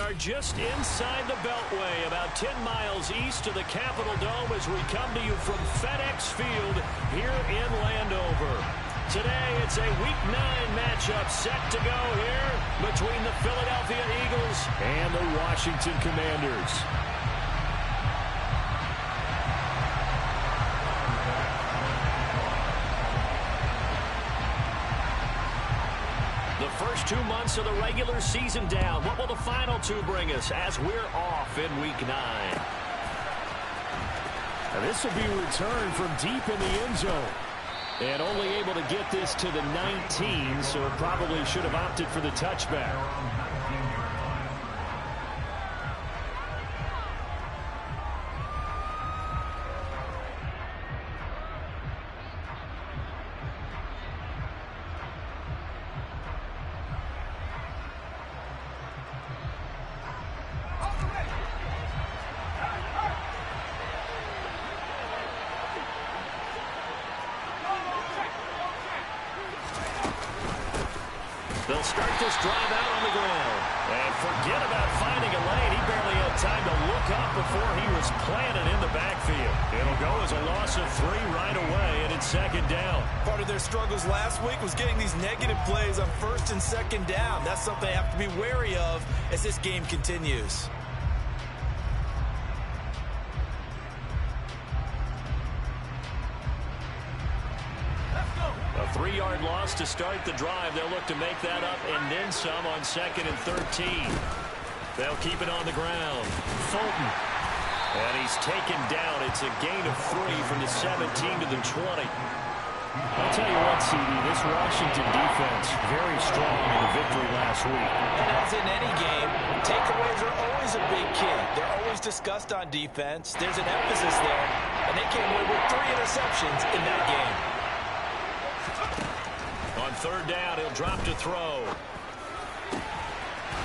are just inside the Beltway, about 10 miles east of the Capitol Dome as we come to you from FedEx Field here in Landover. Today, it's a Week 9 matchup set to go here between the Philadelphia Eagles and the Washington Commanders. The first 2 months of the regular season down. What will the final 2 bring us as we're off in Week 9? Now this will be a return from deep in the end zone. And only able to get this to the 19, so probably should have opted for the touchback. They'll start this drive out on the ground. And forget about finding a lane. He barely had time to look up before he was planted in the backfield. It'll go as a loss of 3 right away, and it's second down. Part of their struggles last week was getting these negative plays on first and second down. That's something they have to be wary of as this game continues. A 3-yard loss to start the drive. They'll look to make that up and then some on 2nd and 13. They'll keep it on the ground. Fulton. And he's taken down. It's a gain of 3 from the 17 to the 20. I'll tell you what, CD, this Washington defense, very strong in the victory last week. And as in any game, takeaways are always a big key. They're always discussed on defense. There's an emphasis there. And they came away with 3 interceptions in that game. On 3rd down, he'll drop to throw.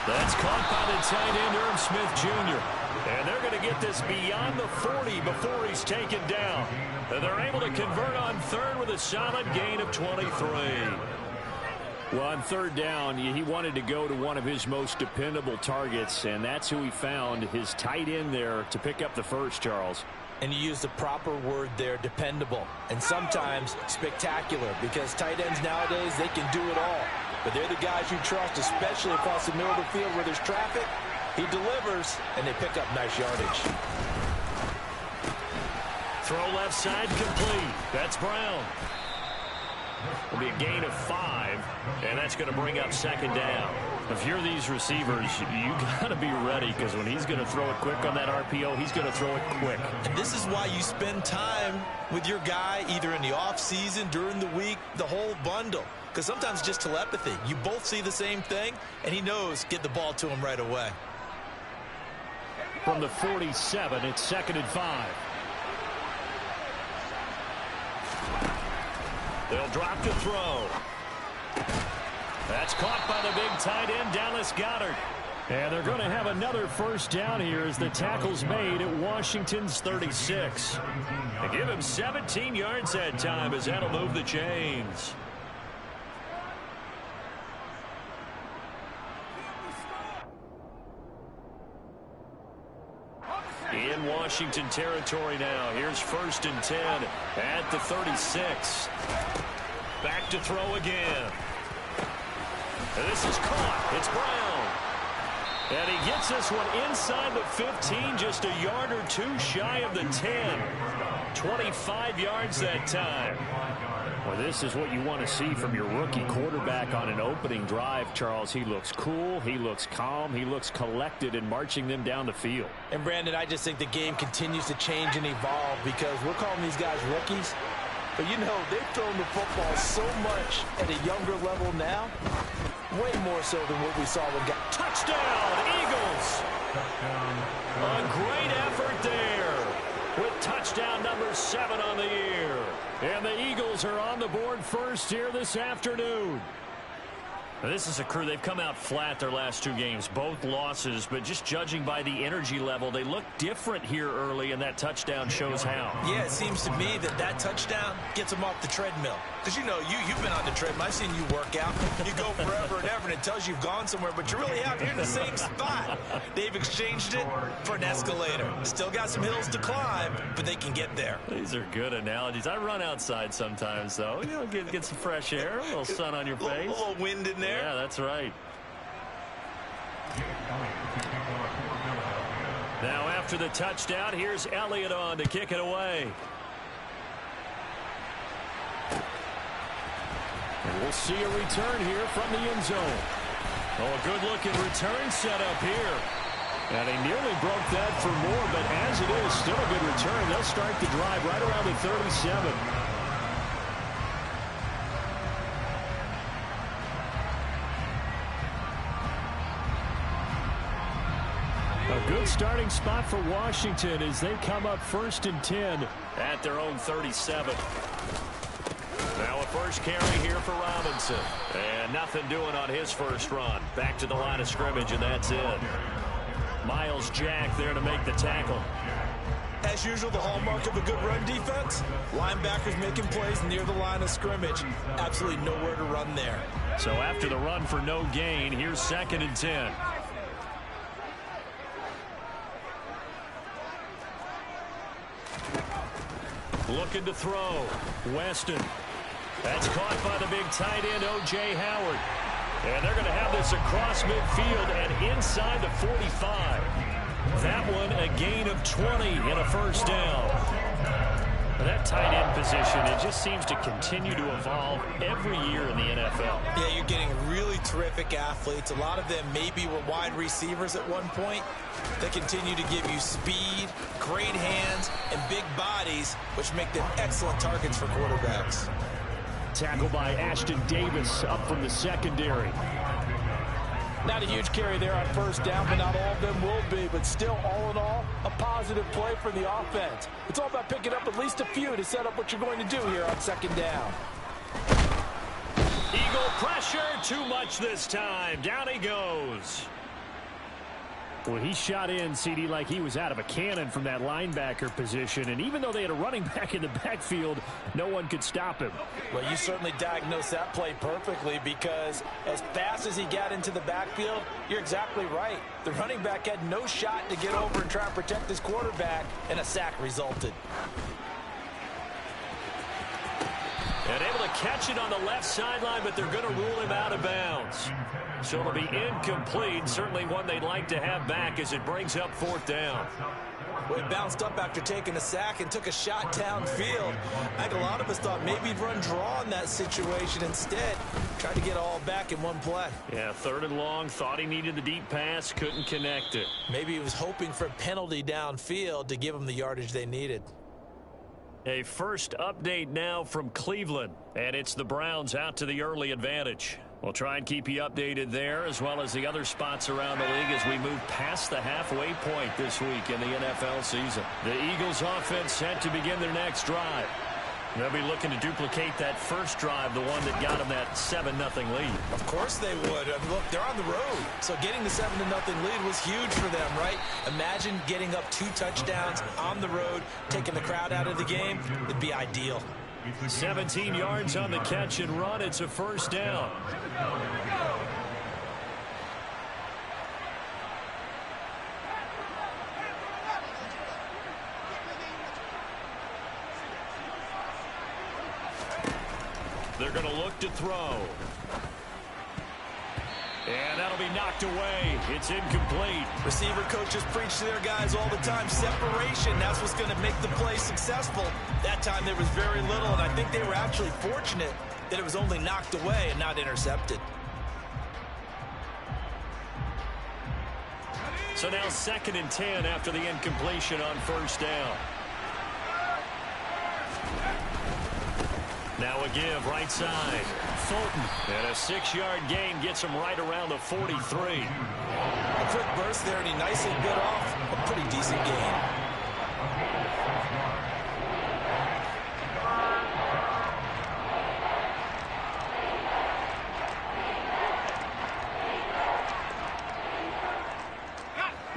That's caught by the tight end, Irv Smith Jr. And they're going to get this beyond the 40 before he's taken down. And they're able to convert on 3rd with a solid gain of 23. Well, on 3rd down, he wanted to go to one of his most dependable targets, and that's who he found, his tight end there, to pick up the first, Charles. And you use the proper word there, dependable, and sometimes spectacular, because tight ends nowadays, they can do it all. But they're the guys you trust, especially across the middle of the field where there's traffic. He delivers, and they pick up nice yardage. Throw left side complete. That's Brown. Will be a gain of 5, and that's going to bring up 2nd down. If you're these receivers, you got to be ready, because when he's going to throw it quick on that RPO, he's going to throw it quick. And this is why you spend time with your guy either in the offseason, during the week, the whole bundle. Because sometimes just telepathy. You both see the same thing, and he knows get the ball to him right away. From the 47, it's 2nd and 5. They'll drop to throw. That's caught by the big tight end, Dallas Goedert. And they're going to have another first down here as the tackle's made at Washington's 36. They give him 17 yards that time as that'll move the chains. In Washington territory now. Here's 1st and 10 at the 36. Back to throw again. And this is caught. It's Brown. And he gets this one inside the 15, just a yard or 2 shy of the 10. 25 yards that time. Well, this is what you want to see from your rookie quarterback on an opening drive, Charles. He looks cool, he looks calm, he looks collected in marching them down the field. And, Brandon, I just think the game continues to change and evolve because we're calling these guys rookies. But, you know, they've thrown the football so much at a younger level now, way more so than what we saw when got touchdown, Eagles. A great effort there with touchdown number 7 on the year. And the Eagles are on the board first here this afternoon. Now, this is a crew, they've come out flat their last 2 games, both losses, but just judging by the energy level, they look different here early, and that touchdown shows how. Yeah, it seems to me that touchdown gets them off the treadmill. Because, you know, you've been on the treadmill. I've seen you work out. You go forever and ever. driver and it tells you you've gone somewhere, but you really have. You're in the same spot. They've exchanged it for an escalator. Still got some hills to climb, but they can get there. These are good analogies. I run outside sometimes, though. You know, get some fresh air, a little sun on your face. A little wind in there. Yeah, that's right. Now after the touchdown, here's Elliott on to kick it away. And we'll see a return here from the end zone. Oh, a good-looking return set up here. And he nearly broke that for more, but as it is, still a good return. They'll start the drive right around the 37. A good starting spot for Washington as they come up 1st and 10 at their own 37. Now a first carry here for Robinson. And nothing doing on his first run. Back to the line of scrimmage, and that's it. Miles Jack there to make the tackle. As usual, the hallmark of a good run defense, linebackers making plays near the line of scrimmage. Absolutely nowhere to run there. So after the run for no gain, here's 2nd and 10. Looking to throw. Weston. That's caught by the big tight end, O.J. Howard. And they're going to have this across midfield and inside the 45. That one a gain of 20 and a first down. That tight end position, it just seems to continue to evolve every year in the NFL. Yeah, you're getting really terrific athletes. A lot of them maybe were wide receivers at one point. They continue to give you speed, great hands, and big bodies, which make them excellent targets for quarterbacks. Tackle by Ashton Davis up from the secondary. Not a huge carry there on first down, but not all of them will be. But still, all in all, a positive play for the offense. It's all about picking up at least a few to set up what you're going to do here on 2nd down. Eagle pressure, too much this time. Down he goes. Well, he shot in, CD, like he was out of a cannon from that linebacker position. And even though they had a running back in the backfield, no one could stop him. Well, you certainly diagnosed that play perfectly because as fast as he got into the backfield, you're exactly right. The running back had no shot to get over and try and protect his quarterback, and a sack resulted. And able to catch it on the left sideline, but they're going to rule him out of bounds. So it'll be incomplete. Certainly one they'd like to have back as it brings up 4th down. Well, he bounced up after taking a sack and took a shot downfield. I think a lot of us thought maybe he'd run draw in that situation. Instead, tried to get it all back in one play. Yeah, 3rd and long. Thought he needed the deep pass. Couldn't connect it. Maybe he was hoping for a penalty downfield to give him the yardage they needed. A first update now from Cleveland, and it's the Browns out to the early advantage. We'll try and keep you updated there as well as the other spots around the league as we move past the halfway point this week in the NFL season. The Eagles offense set to begin their next drive. They'll be looking to duplicate that first drive, the one that got them that 7-0 lead. Of course they would. I mean, look, they're on the road. So getting the 7-0 lead was huge for them, right? Imagine getting up 2 touchdowns on the road, taking the crowd out of the game. It'd be ideal. 17 yards on the catch and run. It's a first down. They're going to look to throw. And that'll be knocked away. It's incomplete. Receiver coaches preach to their guys all the time. Separation, that's what's going to make the play successful. That time there was very little, and I think they were actually fortunate that it was only knocked away and not intercepted. So now 2nd and 10 after the incompletion on first down. Now a give right side. Fulton. And a 6-yard gain gets him right around the 43. A quick burst there, and he nicely bit off a pretty decent gain.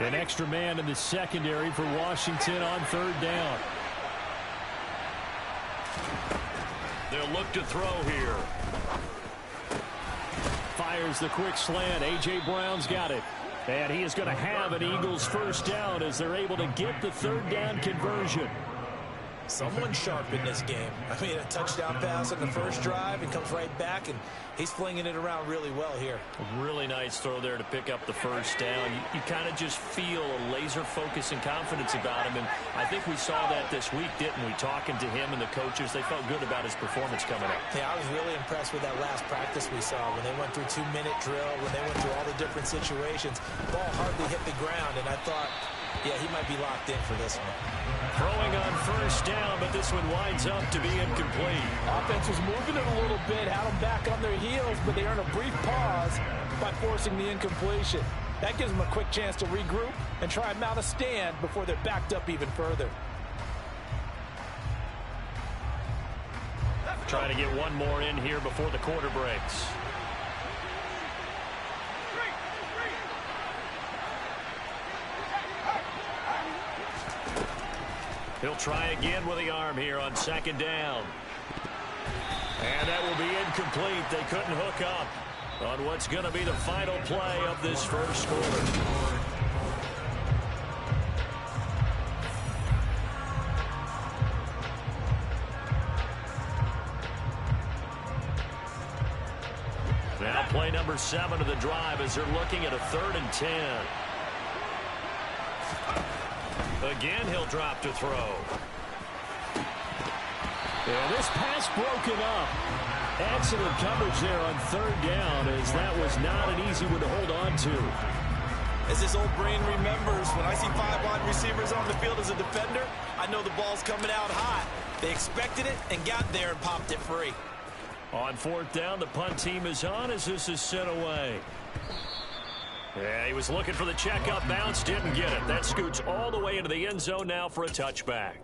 An extra man in the secondary for Washington on 3rd down. They'll look to throw here. Fires the quick slant. A.J. Brown's got it. And he is going to have an Eagles first down as they're able to get the third down conversion. Someone sharp in this game. I mean, a touchdown pass on the first drive and comes right back, and he's flinging it around really well here. A really nice throw there to pick up the first down. You kind of just feel a laser focus and confidence about him, and I think we saw that this week, didn't we? Talking to him and the coaches, they felt good about his performance coming up. Yeah, I was really impressed with that last practice we saw when they went through 2-minute drill, when they went through all the different situations. Ball hardly hit the ground, and I thought, yeah, he might be locked in for this one. Throwing on first down, but this one winds up to be incomplete. Offense was moving it a little bit, had them back on their heels, but they earned a brief pause by forcing the incompletion. That gives them a quick chance to regroup and try and mount a stand before they're backed up even further. Trying to get one more in here before the quarter breaks. He'll try again with the arm here on second down. And that will be incomplete. They couldn't hook up on what's going to be the final play of this first quarter. Now play number 7 of the drive as they're looking at a 3rd and 10. Again, he'll drop to throw. Yeah, this pass broken up. Excellent coverage there on 3rd down, as that was not an easy one to hold on to. As this old brain remembers, when I see 5 wide receivers on the field as a defender, I know the ball's coming out hot. They expected it and got there and popped it free. On 4th down, the punt team is on as this is sent away. Yeah, he was looking for the checkup bounce, didn't get it. That scoots all the way into the end zone now for a touchback.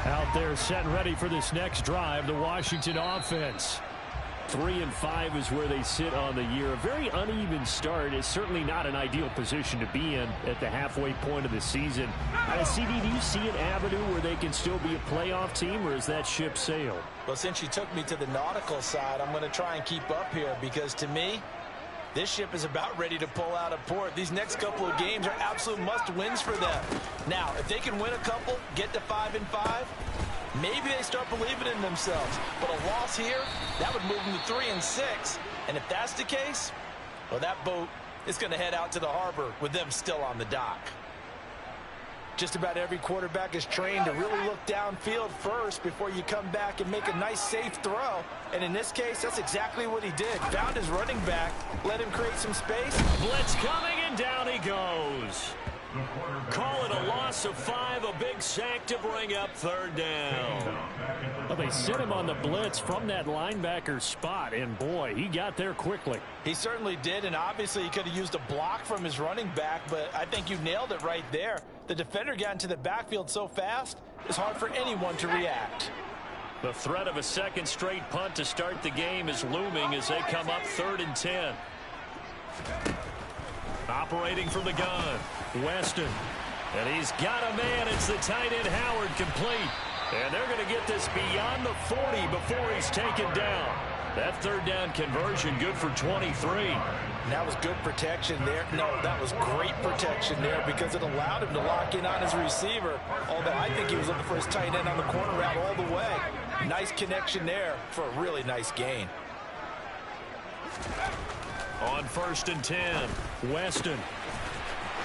Out there set and ready for this next drive, the Washington offense. 3-5 is where they sit on the year. A very uneven start is certainly not an ideal position to be in at the halfway point of the season. CD, do you see an avenue where they can still be a playoff team, or is that ship sailed? Well, since you took me to the nautical side, I'm going to try and keep up here because, to me, this ship is about ready to pull out of port. These next couple of games are absolute must-wins for them. Now, if they can win a couple, get to 5-5, maybe they start believing in themselves. But a loss here, that would move them to 3-6. And if that's the case, well, that boat is going to head out to the harbor with them still on the dock. Just about every quarterback is trained to really look downfield first before you come back and make a nice, safe throw. And in this case, that's exactly what he did. Found his running back, let him create some space. Blitz coming, and down he goes. Call it a loss of 5, a big sack to bring up 3rd down. Well, they sent him on the blitz from that linebacker spot, and boy, he got there quickly. He certainly did, and obviously he could have used a block from his running back, but I think you nailed it right there. The defender got into the backfield so fast, it's hard for anyone to react. The threat of a second straight punt to start the game is looming as they come up 3rd and 10. Operating from the gun, Weston. And he's got a man. It's the tight end, Howard, complete. And they're going to get this beyond the 40 before he's taken down. That 3rd down conversion good for 23. And that was good protection there. No, that was great protection there because it allowed him to lock in on his receiver. Although I think he was looking for his tight end on the corner route all the way. Nice connection there for a really nice gain. On 1st and 10, Weston.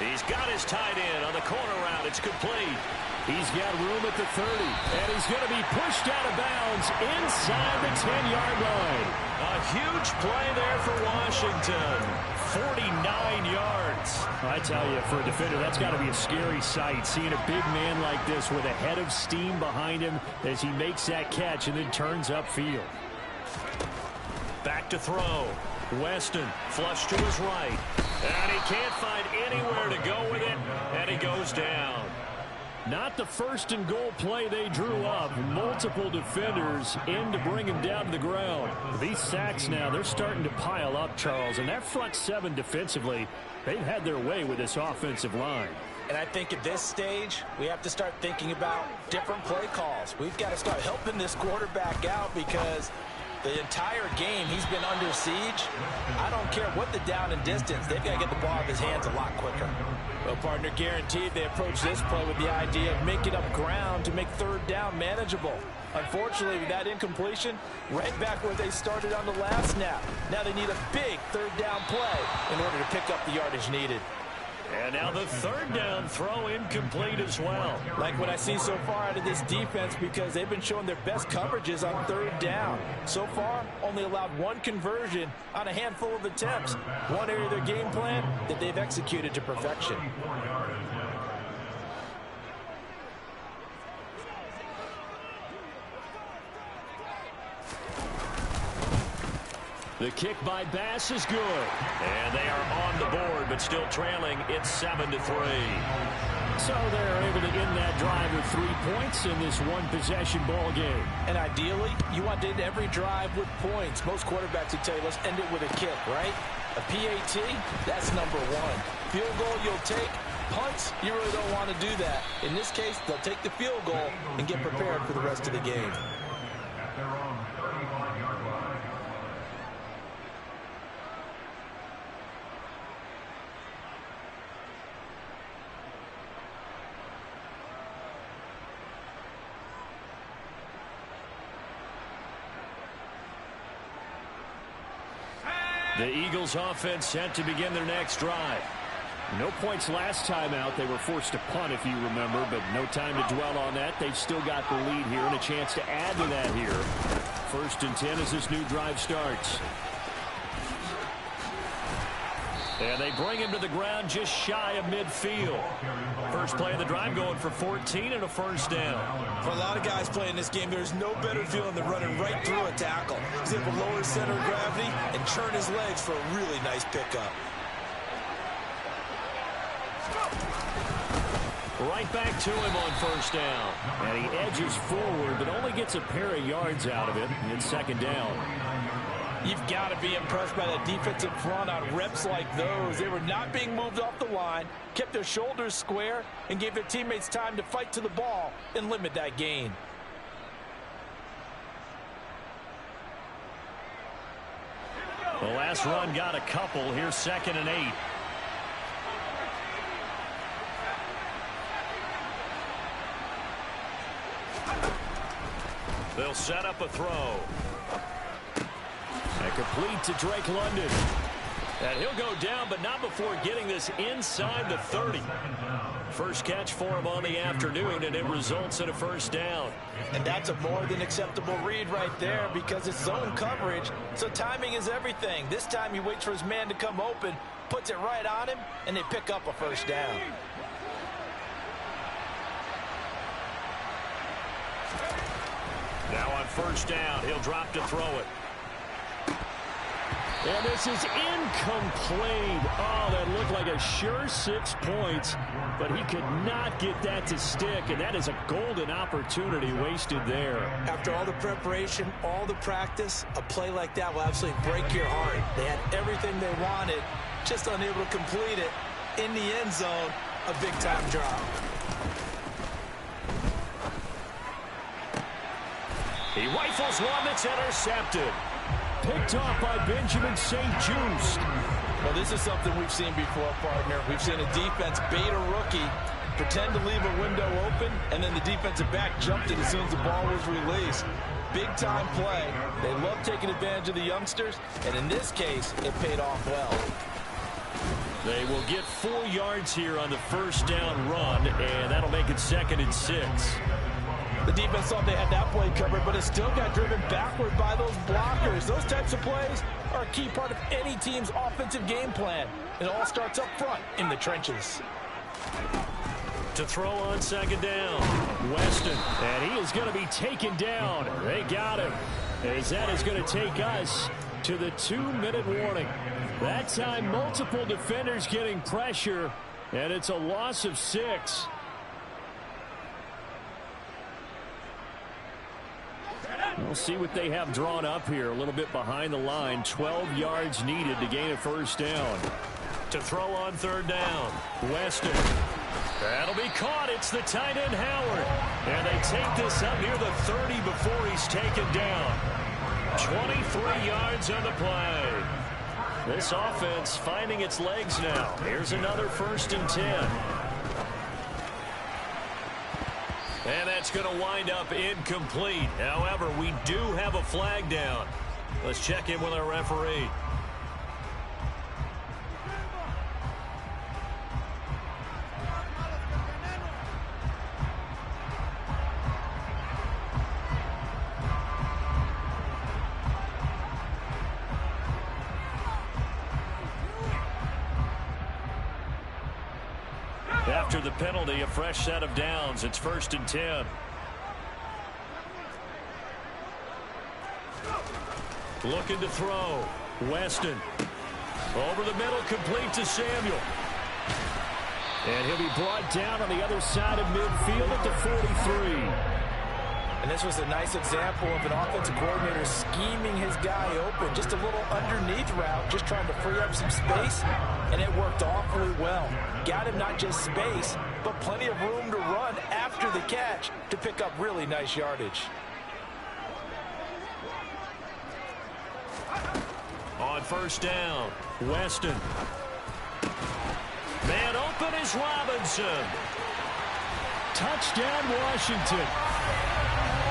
he's got his tight end on the corner route. It's complete. He's got room at the 30, and he's going to be pushed out of bounds inside the 10-yard line. A huge play there for Washington. 49 yards. I tell you, for a defender, that's got to be a scary sight, seeing a big man like this with a head of steam behind him as he makes that catch and then turns upfield. Back to throw. Weston flush to his right. And he can't find anywhere to go with it, and he goes down. Not the first and goal play they drew up. Multiple defenders in to bring him down to the ground. These sacks now, they're starting to pile up, Charles. And that front seven defensively, they've had their way with this offensive line. And I think at this stage, we have to start thinking about different play calls. We've got to start helping this quarterback out because the entire game he's been under siege. I don't care what the down and distance. They've got to get the ball in his hands a lot quicker. Well, partner, guaranteed they approach this play with the idea of making up ground to make third down manageable. Unfortunately, with that incompletion, right back where they started on the last snap. Now they need a big third down play in order to pick up the yardage needed. And now the third down throw incomplete as well. Like what I see so far out of this defense because they've been showing their best coverages on third down. So far, only allowed one conversion on a handful of attempts. One area of their game plan that they've executed to perfection. The kick by Bass is good. And they are on the board, but still trailing. It's 7-3. So they're able to end that drive with 3 points in this one-possession ball game. And ideally, you want to end every drive with points. Most quarterbacks would tell you, let's end it with a kick, right? A PAT, that's number one. Field goal you'll take. Punts, you really don't want to do that. In this case, they'll take the field goal and get prepared for the rest of the game. The Eagles offense set to begin their next drive. No points last time out. They were forced to punt, if you remember, but no time to dwell on that. They've still got the lead here and a chance to add to that here. 1st and 10 as this new drive starts. And they bring him to the ground just shy of midfield. First play of the drive going for 14 and a first down. For a lot of guys playing this game, there's no better feeling than running right through a tackle. He's able to lower his center of gravity and churn his legs for a really nice pickup. Right back to him on first down. And he edges forward, but only gets a pair of yards out of it. It's second down. You've got to be impressed by that defensive front on reps like those. They were not being moved off the line, kept their shoulders square, and gave their teammates time to fight to the ball and limit that gain. The last run got a couple. Here's 2nd and 8. They'll set up a throw. And complete to Drake London. And he'll go down, but not before getting this inside the 30. First catch for him on the afternoon, and it results in a first down. And that's a more than acceptable read right there because it's zone coverage, so timing is everything. This time he waits for his man to come open, puts it right on him, and they pick up a first down. Now on first down, he'll drop to throw it. And this is incomplete. Oh, that looked like a sure 6 points, but he could not get that to stick, and that is a golden opportunity wasted there. After all the preparation, all the practice, a play like that will absolutely break your heart. They had everything they wanted, just unable to complete it. In the end zone, a big-time drop. He rifles one that's intercepted. Picked off by Benjamin St-Juste. Well, this is something we've seen before, partner. We've seen a defense bait a rookie, pretend to leave a window open, and then the defensive back jumped it as soon as the ball was released. Big-time play. They love taking advantage of the youngsters, and in this case, it paid off well. They will get 4 yards here on the first down run, and that'll make it 2nd and 6. The defense thought they had that play covered, but it still got driven backward by those blockers. Those types of plays are a key part of any team's offensive game plan. It all starts up front in the trenches. To throw on second down, Weston, and he is going to be taken down. They got him, as that is going to take us to the 2-minute warning. That time, multiple defenders getting pressure, and it's a loss of 6. We'll see what they have drawn up here. A little bit behind the line. 12 yards needed to gain a first down. To throw on third down, Weston. That'll be caught. It's the tight end, Howard. And they take this up near the 30 before he's taken down. 23 yards on the play. This offense finding its legs now. Here's another 1st and 10. And that's going to wind up incomplete. However, we do have a flag down. Let's check in with our referee. After the penalty, a fresh set of downs. It's 1st and 10. Looking to throw. Weston. Over the middle, complete to Samuel. And he'll be brought down on the other side of midfield at the 43. And this was a nice example of an offensive coordinator scheming his guy open. Just a little underneath route, just trying to free up some space, and it worked awfully well. Got him not just space, but plenty of room to run after the catch to pick up really nice yardage. On first down, Weston. Man open is Robinson. Touchdown, Washington.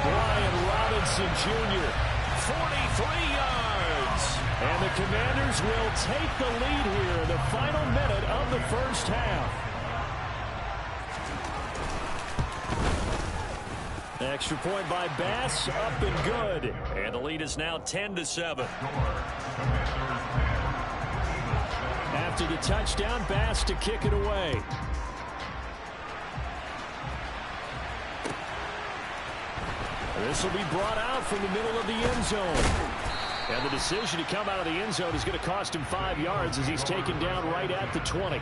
Brian Robinson Jr., 43 yards. And the Commanders will take the lead here in the final minute of the first half. Extra point by Bass, up and good. And the lead is now 10-7. After the touchdown, Bass to kick it away. This will be brought out from the middle of the end zone. And the decision to come out of the end zone is going to cost him 5 yards as he's taken down right at the 20.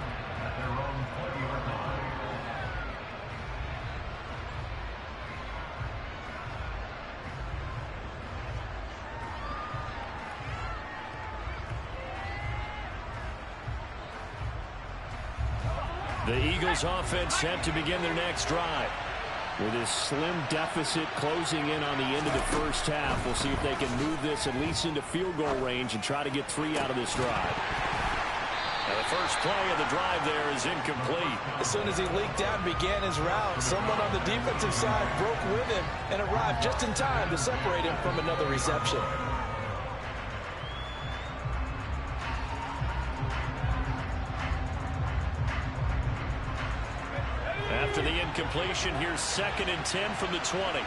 The Eagles offense set to begin their next drive. With this slim deficit closing in on the end of the first half, we'll see if they can move this at least into field goal range and try to get 3 out of this drive. Now the first play of the drive there is incomplete. As soon as he leaked out and began his route, someone on the defensive side broke with him and arrived just in time to separate him from another reception. After the incompletion, here's 2nd and 10 from the 20.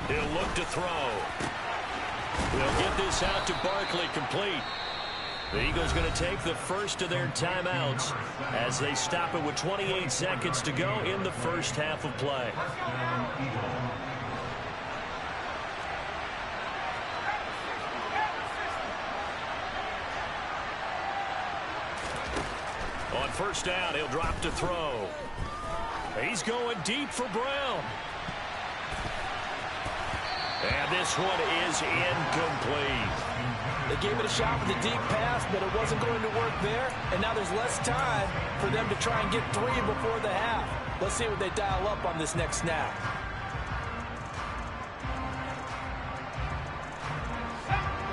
He'll look to throw. They'll get this out to Barkley, complete. The Eagles going to take the first of their timeouts as they stop it with 28 seconds to go in the first half of play. On first down, he'll drop to throw. He's going deep for Brown. And this one is incomplete. They gave it a shot with a deep pass, but it wasn't going to work there. And now there's less time for them to try and get 3 before the half. Let's see what they dial up on this next snap.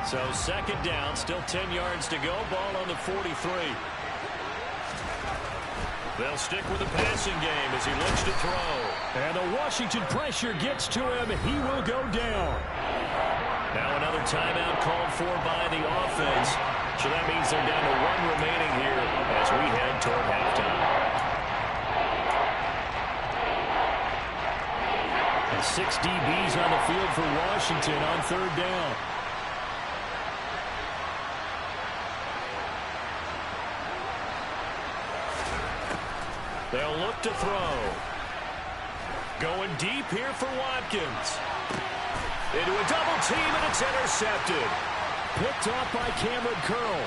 So 2nd down, still 10 yards to go. Ball on the 43. They'll stick with the passing game as he looks to throw. And the Washington pressure gets to him. He will go down. Now another timeout called for by the offense. So that means they're down to 1 remaining here as we head toward halftime. 6 DBs on the field for Washington on 3rd down. They'll look to throw. Going deep here for Watkins. Into a double team, and it's intercepted. Picked off by Cameron Curl.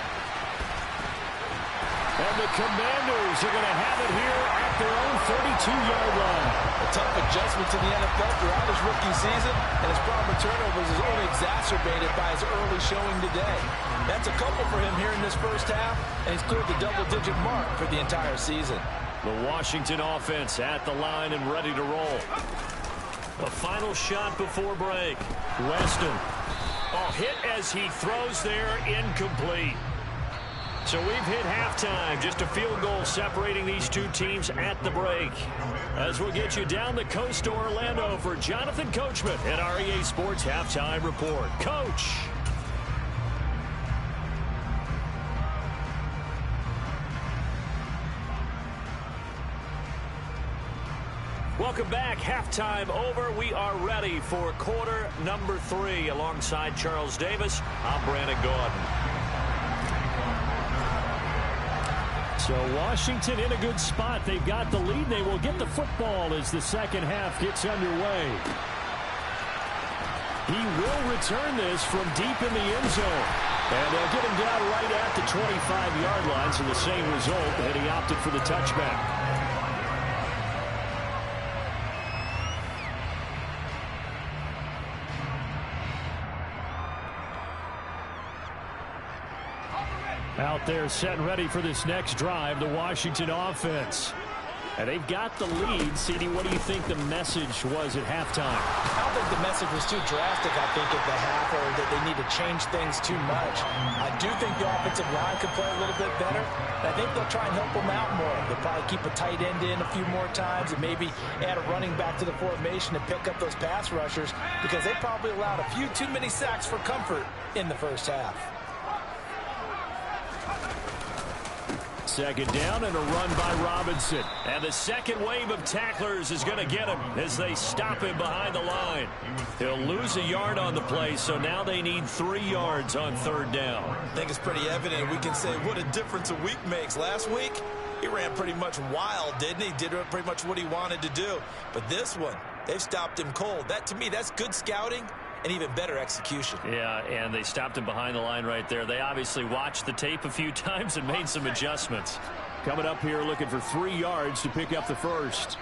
And the Commanders are going to have it here at their own 32-yard line. A tough adjustment to the NFL throughout his rookie season, and his problem with turnovers is only exacerbated by his early showing today. That's a couple for him here in this first half, and he's cleared the double-digit mark for the entire season. The Washington offense at the line and ready to roll. A final shot before break. Weston. Hit as he throws there, incomplete. So we've hit halftime. Just a field goal separating these two teams at the break. As we'll get you down the coast to Orlando for Jonathan Coachman at REA Sports Halftime Report. Coach. Welcome back. Halftime over. We are ready for quarter number 3. Alongside Charles Davis, I'm Brandon Gordon. So Washington in a good spot. They've got the lead. They will get the football as the second half gets underway. He will return this from deep in the end zone. And they'll get him down right at the 25-yard line. So the same result, and he opted for the touchback. Out there set and ready for this next drive, the Washington offense. And they've got the lead. CD, what do you think the message was at halftime? I don't think the message was too drastic, I think, at the half, or that they need to change things too much. I do think the offensive line could play a little bit better. And I think they'll try and help them out more. They'll probably keep a tight end in a few more times and maybe add a running back to the formation to pick up those pass rushers, because they probably allowed a few too many sacks for comfort in the first half. Second down and a run by Robinson. And the second wave of tacklers is going to get him as they stop him behind the line. He'll lose a yard on the play, so now they need 3 yards on 3rd down. I think it's pretty evident. We can say what a difference a week makes. Last week, he ran pretty much wild, didn't he? Did pretty much what he wanted to do. But this one, they've stopped him cold. That, to me, that's good scouting and even better execution. Yeah, and they stopped him behind the line right there. They obviously watched the tape a few times and made some adjustments. Coming up here looking for 3 yards to pick up the first.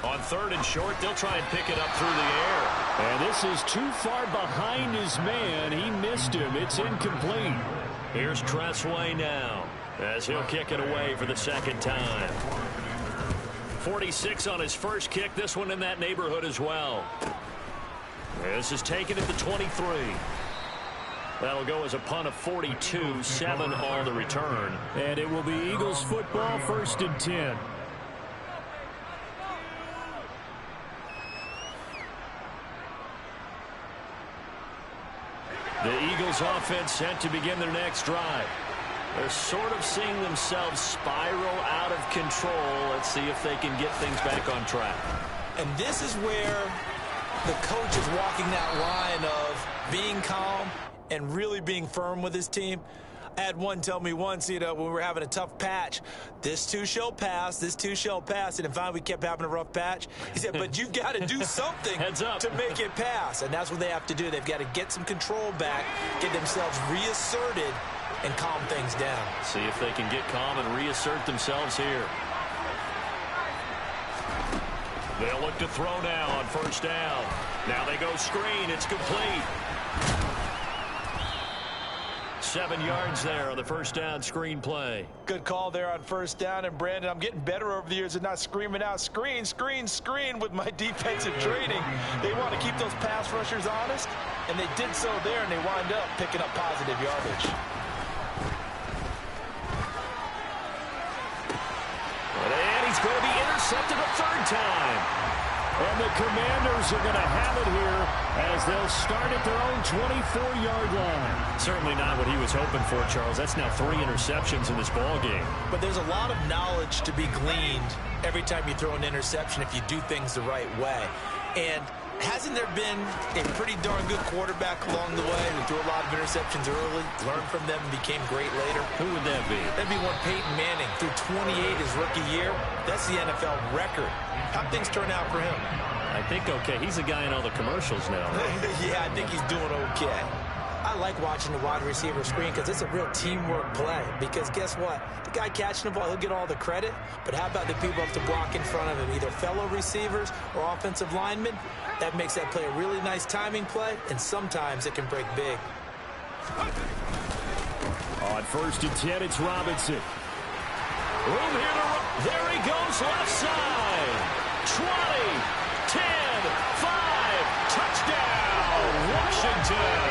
On 3rd and short, they'll try and pick it up through the air. And this is too far behind his man. He missed him. It's incomplete. Here's Tressway now, as he'll kick it away for the second time. 46 on his first kick. This one in that neighborhood as well. This is taken at the 23. That'll go as a punt of 42, 7 on the return. And it will be Eagles football, 1st and 10. The Eagles offense set to begin their next drive. They're sort of seeing themselves spiral out of control. Let's see if they can get things back on track. And this is where the coach is walking that line of being calm and really being firm with his team. I had one tell me once, when we were having a tough patch, this too shall pass, this too shall pass. And finally we kept having a rough patch. He said, but you've got to do something to make it pass. And that's what they have to do. They've got to get some control back, get themselves reasserted, and calm things down. See if they can get calm and reassert themselves here. They'll look to throw now on 1st down. Now they go screen. It's complete. 7 yards there on the 1st down screen play. Good call there on 1st down. And, Brandon, I'm getting better over the years at not screaming out screen, screen, screen with my defensive training. They want to keep those pass rushers honest, and they did so there, and they wind up picking up positive yardage. And he's going to be intercepted a 3rd time. And the Commanders are going to have it here as they'll start at their own 24-yard line. Certainly not what he was hoping for, Charles. That's now 3 interceptions in this ball game. But there's a lot of knowledge to be gleaned every time you throw an interception if you do things the right way. And hasn't there been a pretty darn good quarterback along the way who threw a lot of interceptions early, learned from them, and became great later? Who would that be? That'd be one Peyton Manning. Threw 28 his rookie year. That's the NFL record. How'd things turn out for him? I think okay. He's a guy in all the commercials now. Yeah, I think he's doing okay. I like watching the wide receiver screen because it's a real teamwork play. Because guess what? The guy catching the ball, he'll get all the credit. But how about the people up to block in front of him, either fellow receivers or offensive linemen? That makes that play a really nice timing play, and sometimes it can break big. On 1st and 10, it's Robinson. Room here to run. There he goes, left side. 20, 10, 5, touchdown, Washington.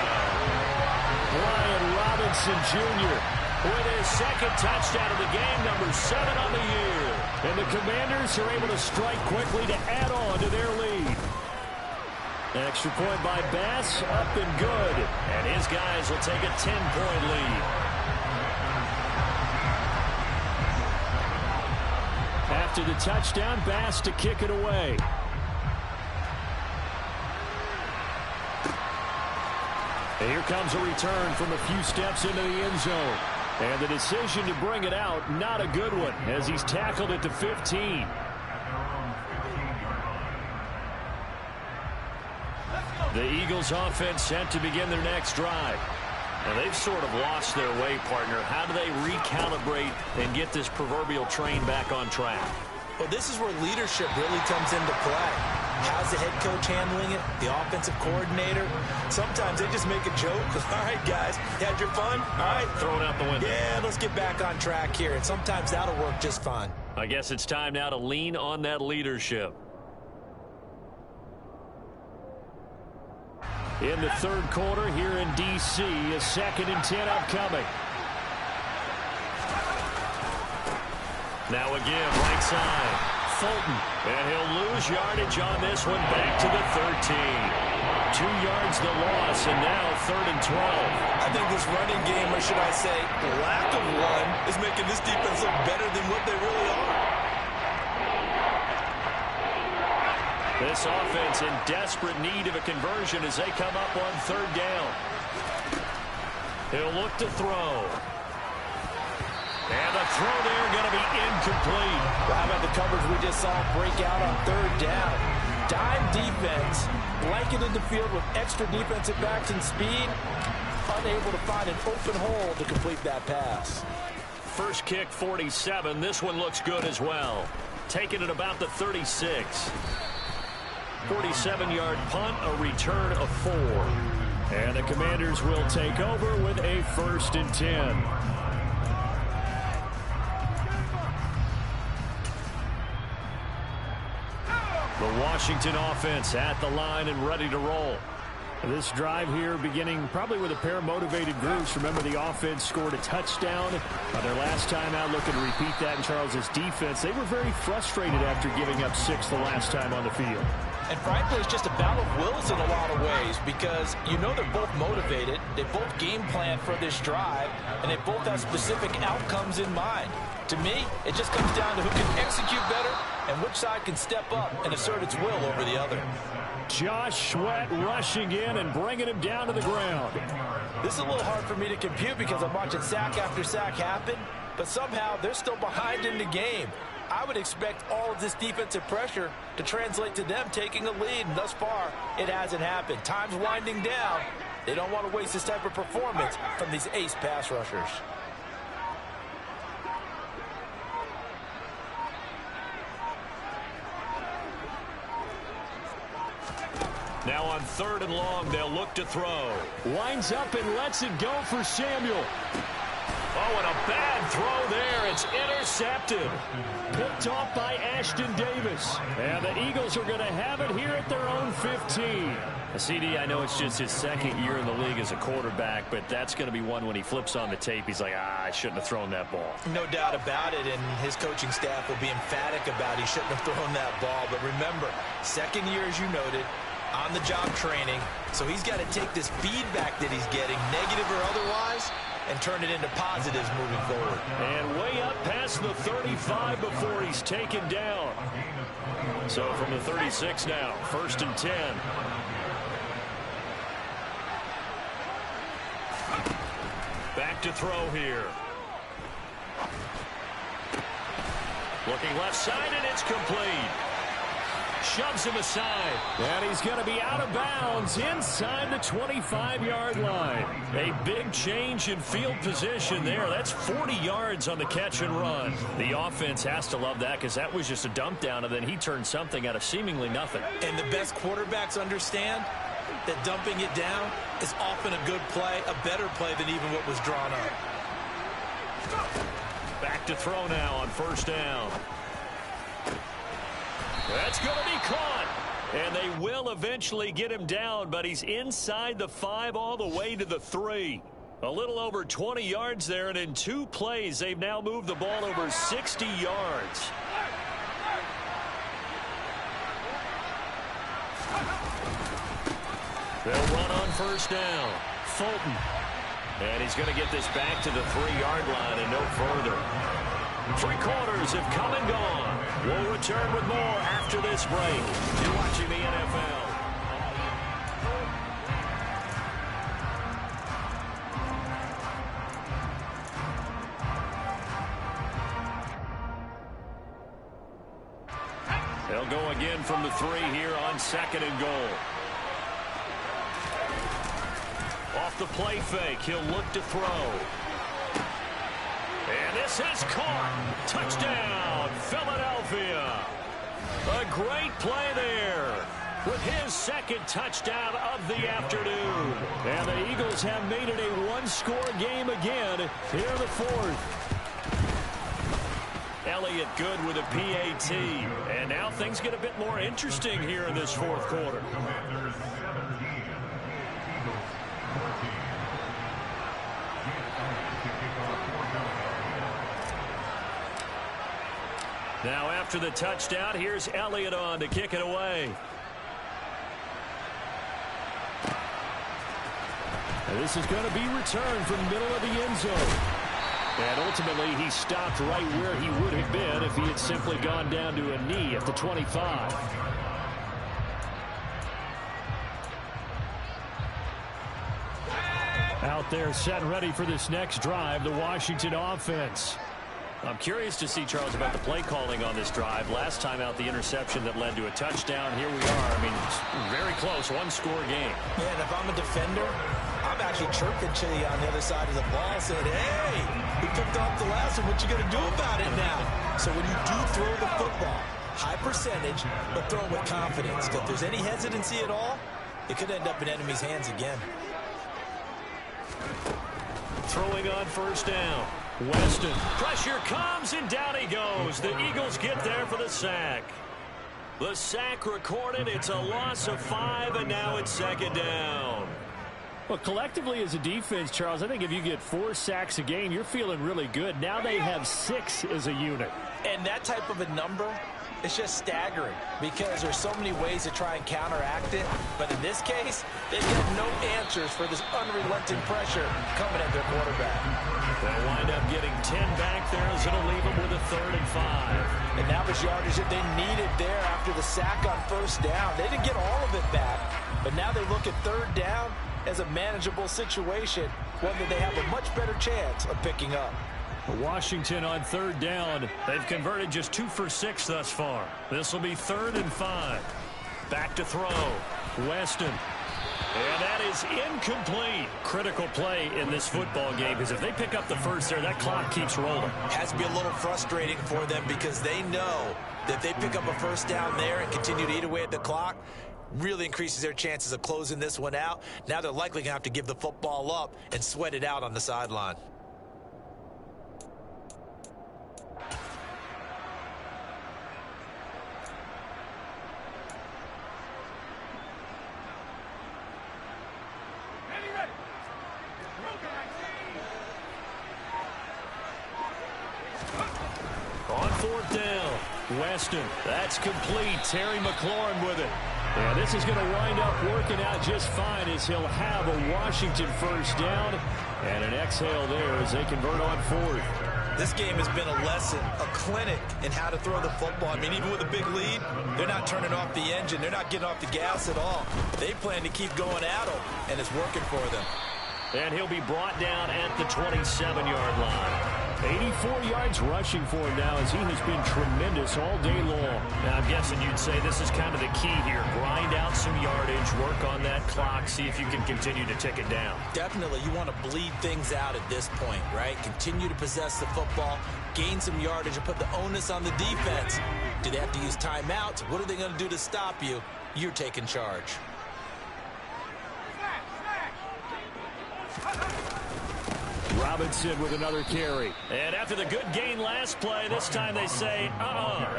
Brian Robinson Jr. with his 2nd touchdown of the game, number 7 on the year. And the Commanders are able to strike quickly to add on to their lead. Extra point by Bass, up and good. And his guys will take a 10-point lead. After the touchdown, Bass to kick it away. And here comes a return from a few steps into the end zone. And the decision to bring it out, not a good one, as he's tackled at the 15. The Eagles offense set to begin their next drive. And they've sort of lost their way, partner. How do they recalibrate and get this proverbial train back on track? Well, this is where leadership really comes into play. How's the head coach handling it? The offensive coordinator? Sometimes they just make a joke. All right, guys, you had your fun? All right. Throw it out the window. Yeah, let's get back on track here. And sometimes that'll work just fine. I guess it's time now to lean on that leadership. In the 3rd quarter here in D.C., a 2nd and 10 upcoming. Now again, right side. Fulton. And he'll lose yardage on this one, back to the 13. 2 yards the loss, and now 3rd and 12. I think this running game, or should I say lack of one, is making this defense look better than what they really are. This offense in desperate need of a conversion as they come up on 3rd down. He'll look to throw. And the throw there going to be incomplete. How about the coverage we just saw break out on 3rd down? Dime defense, blanketed the field with extra defensive backs and speed, unable to find an open hole to complete that pass. First kick, 47. This one looks good as well. Taking it about the 36. 47-yard punt, a return of 4. And the Commanders will take over with a 1st and 10. The Washington offense at the line and ready to roll. This drive here beginning probably with a pair of motivated groups. Remember, the offense scored a touchdown on their last time out, looking to repeat that in Charles's defense. They were very frustrated after giving up 6 the last time on the field. And frankly, it's just a battle of wills in a lot of ways because you know they're both motivated, they both game plan for this drive, and they both have specific outcomes in mind. To me, it just comes down to who can execute better and which side can step up and assert its will over the other. Josh Sweat rushing in and bringing him down to the ground. This is a little hard for me to compute because I'm watching sack after sack happen, but somehow they're still behind in the game. I would expect all of this defensive pressure to translate to them taking a lead, and thus far, it hasn't happened. Time's winding down. They don't want to waste this type of performance from these ace pass rushers. Now on 3rd and long, they'll look to throw. Winds up and lets it go for Samuel. Oh, and a bad throw there. It's intercepted. Picked off by Ashton Davis. And the Eagles are going to have it here at their own 15. CD, I know it's just his second year in the league as a quarterback, but that's going to be one when he flips on the tape, he's like, I shouldn't have thrown that ball. No doubt about it, and his coaching staff will be emphatic about he shouldn't have thrown that ball. But remember, second year, as you noted, on-the-job training, so he's got to take this feedback that he's getting, negative or otherwise, and turn it into positives moving forward. And way up past the 35 before he's taken down. So from the 36 now, 1st and 10. Back to throw here. Looking left side, and it's complete. Shoves him aside. And he's going to be out of bounds inside the 25-yard line. A big change in field position there. That's 40 yards on the catch and run. The offense has to love that because that was just a dump down, and then he turned something out of seemingly nothing. And the best quarterbacks understand that dumping it down is often a good play, a better play than even what was drawn up. Back to throw now on 1st down. That's going to be caught. And they will eventually get him down, but he's inside the 5 all the way to the 3. A little over 20 yards there, and in 2 plays, they've now moved the ball over 60 yards. They'll run on 1st down. Fulton. And he's going to get this back to the 3-yard line and no further. 3 quarters have come and gone. We'll return with more after this break. You're watching the NFL. They'll go again from the 3 here on 2nd and goal. Off the play fake, he'll look to throw. And this is caught. Touchdown, Philadelphia. A great play there with his 2nd touchdown of the afternoon. And the Eagles have made it a 1-score game again here in the 4th. Elliott good with a PAT. And now things get a bit more interesting here in this 4th quarter. Now after the touchdown, here's Elliott on to kick it away. And this is going to be returned from the middle of the end zone. And ultimately, he stopped right where he would have been if he had simply gone down to a knee at the 25. Out there set and ready for this next drive, the Washington offense. I'm curious to see, Charles, about the play calling on this drive. Last time out, the interception that led to a touchdown. Here we are. I mean, it's very close, 1-score game. Yeah, and if I'm a defender, I'm actually chirping to you on the other side of the ball saying, hey, we picked off the last one. What you going to do about it now? So when you do throw the football, high percentage, but throw it with confidence. Because if there's any hesitancy at all, it could end up in enemy's hands again. Throwing on 1st down. Weston. Pressure comes, and down he goes. The Eagles get there for the sack. The sack recorded. It's a loss of 5, and now it's 2nd down. Well, collectively as a defense, Charles, I think if you get 4 sacks a game, you're feeling really good. Now they have 6 as a unit. And that type of a number, it's just staggering because there's so many ways to try and counteract it. But in this case, they've got no answers for this unrelenting pressure coming at their quarterback. They'll wind up getting 10 back there as it'll leave them with a 3rd and 5. And that was yardage that they needed there after the sack on 1st down. They didn't get all of it back, but now they look at 3rd down as a manageable situation, one that they have a much better chance of picking up. Washington on 3rd down. They've converted just 2 for 6 thus far. This will be 3rd and 5. Back to throw. Weston. And that is incomplete. Critical play in this football game because if they pick up the first there, that clock keeps rolling. Has to be a little frustrating for them because they know that if they pick up a 1st down there and continue to eat away at the clock, really increases their chances of closing this one out. Now they're likely going to have to give the football up and sweat it out on the sideline. 4th down. Weston, that's complete. Terry McLaurin with it. Yeah, this is going to wind up working out just fine as he'll have a Washington first down and an exhale there as they convert on 4th. This game has been a lesson, a clinic in how to throw the football. I mean, even with a big lead, they're not turning off the engine. They're not getting off the gas at all. They plan to keep going at them, and it's working for them. And he'll be brought down at the 27-yard line. 84 yards rushing for him now as he has been tremendous all day long. Now, I'm guessing you'd say this is kind of the key here. Grind out some yardage, work on that clock, see if you can continue to tick it down. Definitely, you want to bleed things out at this point, right? Continue to possess the football, gain some yardage, and put the onus on the defense. Do they have to use timeouts? What are they going to do to stop you? You're taking charge. Robinson with another carry. And after the good gain last play, this time they say,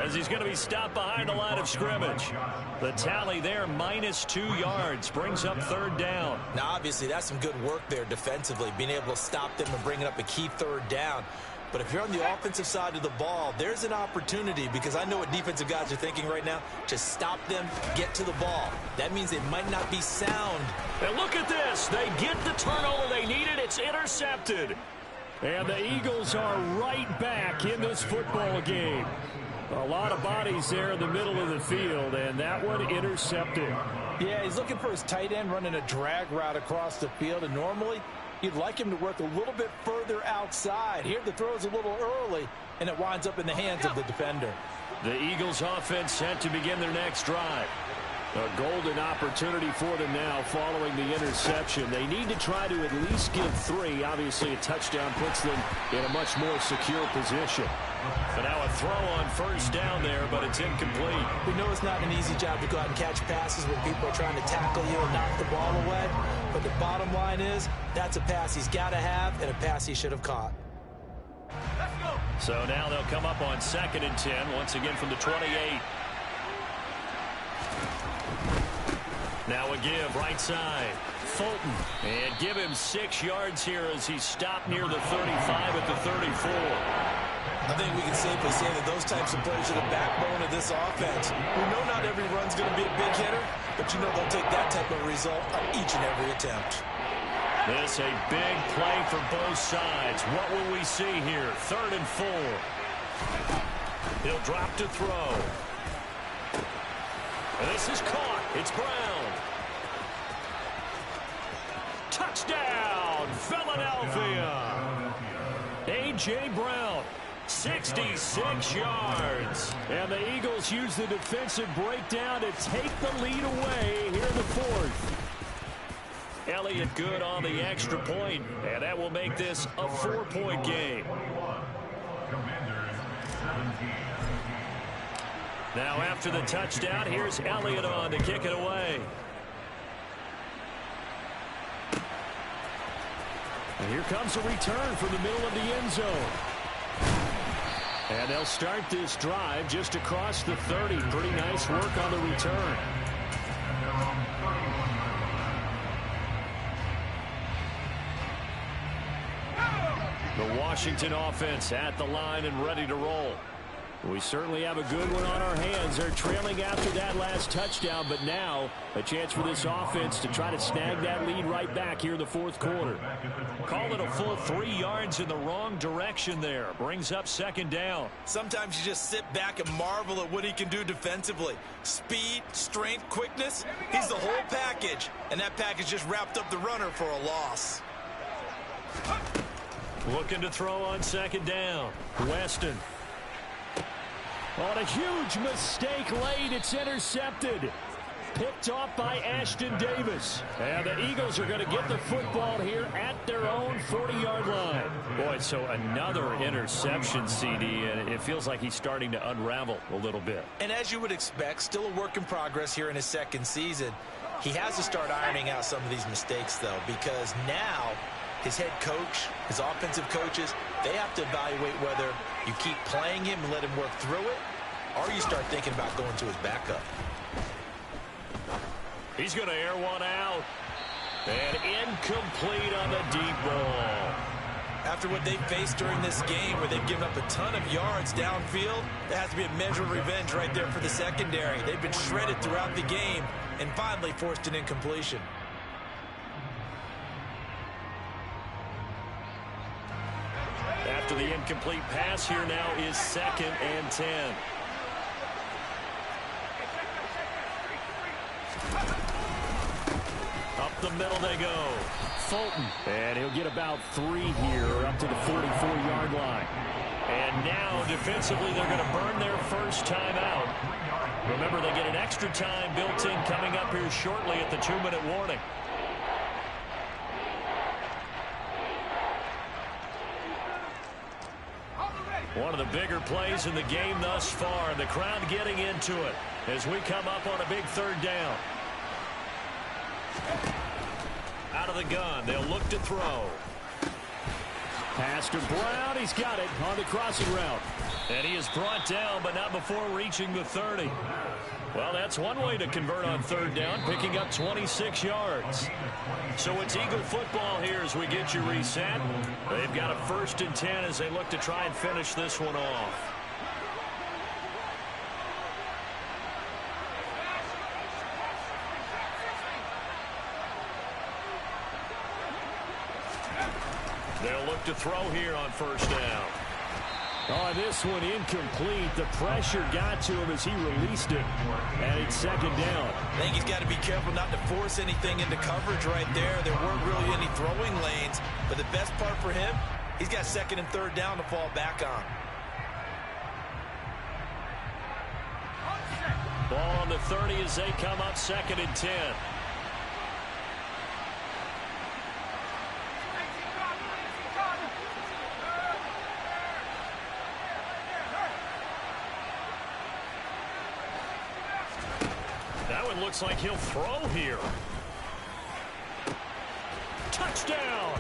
as he's going to be stopped behind the line of scrimmage. The tally there, -2 yards, brings up 3rd down. Now, obviously, that's some good work there defensively, being able to stop them and bringing up a key 3rd down. But if you're on the offensive side of the ball, there's an opportunity, because I know what defensive guys are thinking right now, to stop them, get to the ball. That means it might not be sound. And look at this. They get the turnover they needed. It's intercepted. And the Eagles are right back in this football game. A lot of bodies there in the middle of the field, and that one intercepted. Yeah, he's looking for his tight end running a drag route across the field, and normally you'd like him to work a little bit further outside. Here the throw is a little early, and it winds up in the hands of the defender. The Eagles offense set to begin their next drive. A golden opportunity for them now following the interception. They need to try to at least get 3. Obviously, a touchdown puts them in a much more secure position. So now a throw on 1st down there, but it's incomplete. We know it's not an easy job to go out and catch passes when people are trying to tackle you and knock the ball away. But the bottom line is, that's a pass he's got to have and a pass he should have caught. So now they'll come up on 2nd and 10, once again from the 28. Now a give, right side. Fulton. And give him 6 yards here as he's stopped near the 35 at the 34. I think we can safely say that those types of plays are the backbone of this offense. We know not every run's going to be a big hitter, but you know they'll take that type of result on each and every attempt. This a big play for both sides. What will we see here? 3rd and 4. He'll drop to throw. And this is caught. It's Brown. Touchdown, Philadelphia. A.J. Brown, 66 yards. And the Eagles use the defensive breakdown to take the lead away here in the 4th. Elliott good on the extra point, and that will make this a 4-point game. Now after the touchdown, here's Elliott on to kick it away. And here comes a return from the middle of the end zone. And they'll start this drive just across the 30. Pretty nice work on the return. The Washington offense at the line and ready to roll. We certainly have a good one on our hands. They're trailing after that last touchdown, but now a chance for this offense to try to snag that lead right back here in the 4th quarter. Call it a full 3 yards in the wrong direction there. Brings up 2nd down. Sometimes you just sit back and marvel at what he can do defensively. Speed, strength, quickness. He's the whole package, and that package just wrapped up the runner for a loss. Looking to throw on 2nd down. Weston. On a huge mistake late, it's intercepted. Picked off by Ashton Davis. And the Eagles are going to get the football here at their own 40-yard line. Boy, so another interception, CD, and it feels like he's starting to unravel a little bit. And as you would expect, still a work in progress here in his 2nd season. He has to start ironing out some of these mistakes, though, because now his head coach, his offensive coaches, they have to evaluate whether you keep playing him and let him work through it, or you start thinking about going to his backup. He's going to air one out. And incomplete on the deep ball. After what they faced during this game where they've given up a ton of yards downfield, there has to be a measure of revenge right there for the secondary. They've been shredded throughout the game and finally forced an incompletion. After the incomplete pass, here now is 2nd and 10. Up the middle they go. Fulton. And he'll get about 3 here up to the 44-yard line. And now, defensively, they're going to burn their first time out. Remember, they get an extra time built in coming up here shortly at the 2-minute warning. One of the bigger plays in the game thus far. The crowd getting into it as we come up on a big 3rd down. Out of the gun, they'll look to throw. Pass to Brown. He's got it on the crossing route. And he is brought down, but not before reaching the 30. Well, that's one way to convert on 3rd down, picking up 26 yards. So it's Eagle football here as we get you reset. They've got a 1st and 10 as they look to try and finish this one off. They'll look to throw here on 1st down. Oh, this one incomplete. The pressure got to him as he released it. And it's 2nd down. I think he's got to be careful not to force anything into coverage right there. There weren't really any throwing lanes. But the best part for him, he's got 2nd and 3rd down to fall back on. Ball on the 30 as they come up 2nd and 10. Looks like he'll throw here. Touchdown!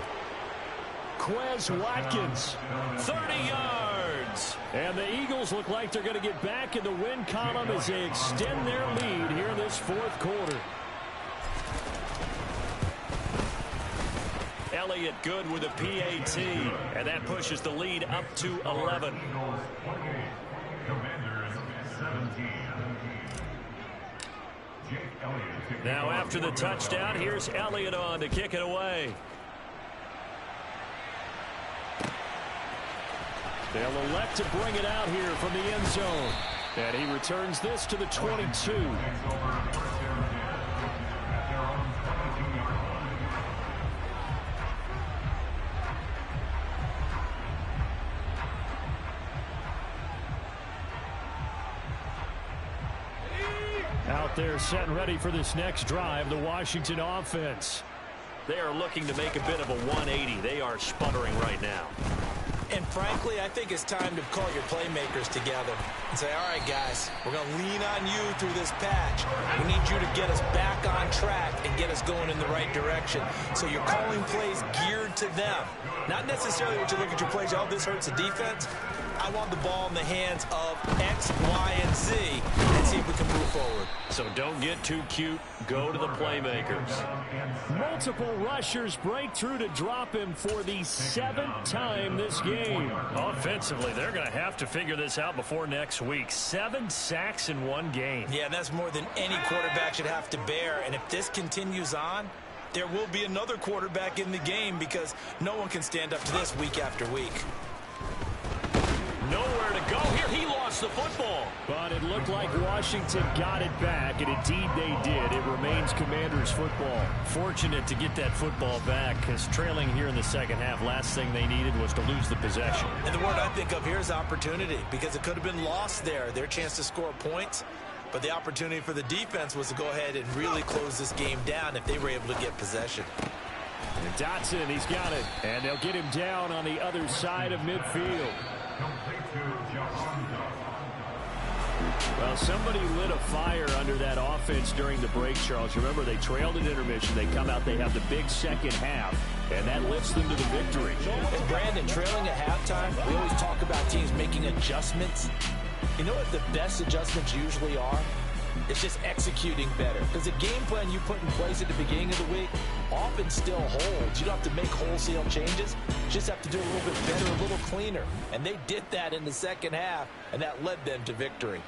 Quez Watkins. 30 yards. And the Eagles look like they're going to get back in the win column as they extend their lead here in this 4th quarter. Elliott good with a PAT. And that pushes the lead up to 11. Now after the touchdown, here's Elliott on to kick it away. They'll elect to bring it out here from the end zone. And he returns this to the 22. Out there set and ready for this next drive, the Washington offense. They are looking to make a bit of a 180. They are sputtering right now. And frankly, I think it's time to call your playmakers together and say, all right, guys, we're going to lean on you through this patch. We need you to get us back on track and get us going in the right direction. So you're calling plays geared to them. Not necessarily what you look at your plays, oh, this hurts the defense. I want the ball in the hands of X, Y, and Z and see if we can move forward. So don't get too cute. Go to the playmakers. Multiple rushers break through to drop him for the 7th time this game. Offensively, they're going to have to figure this out before next week. 7 sacks in one game. Yeah, that's more than any quarterback should have to bear. And if this continues on, there will be another quarterback in the game because no one can stand up to this week after week. Nowhere to go here. He lost the football. But it looked like Washington got it back, and indeed they did. It remains Commanders football. Fortunate to get that football back because trailing here in the second half, last thing they needed was to lose the possession. And the word I think of here is opportunity because it could have been lost there. Their chance to score points. But the opportunity for the defense was to go ahead and really close this game down if they were able to get possession. And Dotson, he's got it. And they'll get him down on the other side of midfield. Well, somebody lit a fire under that offense during the break, Charles. Remember, they trailed at intermission. They come out, they have the big second half, and that lifts them to the victory. And Brandon, trailing at halftime, we always talk about teams making adjustments. You know what the best adjustments usually are? It's just executing better. Because the game plan you put in place at the beginning of the week often still holds. You don't have to make wholesale changes. You just have to do it a little bit better, a little cleaner. And they did that in the second half, and that led them to victory.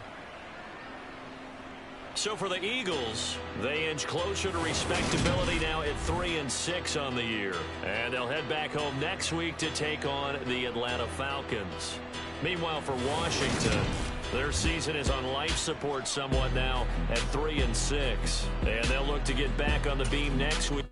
So for the Eagles, they inch closer to respectability now at 3-6 on the year. And they'll head back home next week to take on the Atlanta Falcons. Meanwhile, for Washington, their season is on life support somewhat now at 3-6. And they'll look to get back on the beam next week.